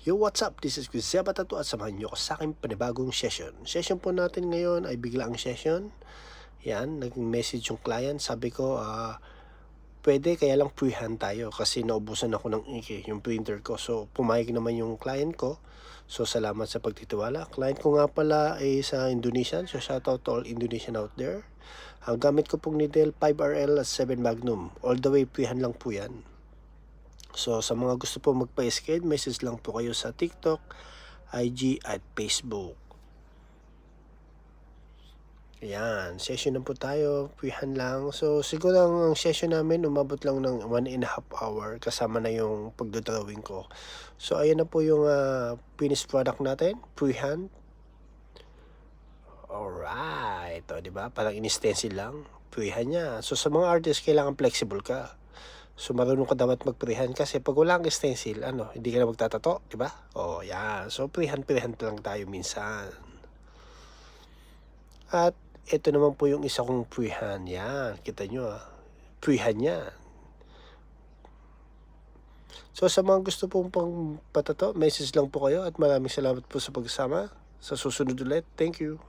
Yo, what's up? This is Guzeba Tattoo at samahan nyo ako sa aking panibagong session. Session po natin ngayon ay biglaang session. Yan, nag-message yung client. Sabi ko, pwede kaya lang freehand tayo kasi naubusan ako ng ink, yung printer ko. So, pumayag naman yung client ko. So, salamat sa pagtitiwala. Client ko nga pala ay sa Indonesian. So, shoutout to all Indonesian out there. Ang gamit ko pong needle, 5RL at 7 Magnum. All the way freehand lang po yan. So, sa mga gusto po magpa-skate, message lang po kayo sa TikTok, IG, at Facebook. Ayan, session na po tayo, freehand lang. So, siguro ang session namin umabot lang ng 1.5 hour kasama na yung pagdodrawing ko. So, ayan na po yung finished product natin, freehand. Alright, o diba? Parang in-stencil lang, freehand niya. So, sa mga artists, kailangan flexible ka. So, marunong ka dapat mag-freehand kasi pag wala kang stencil, hindi ka na magtatato, di ba? Oh, yan. So, freehand lang tayo minsan. At ito naman po yung isa kong freehand. Yan, kita nyo freehand yan. So, sa mga gusto pong pang patato, message lang po kayo at maraming salamat po sa pagsama. Sa susunod ulit, thank you.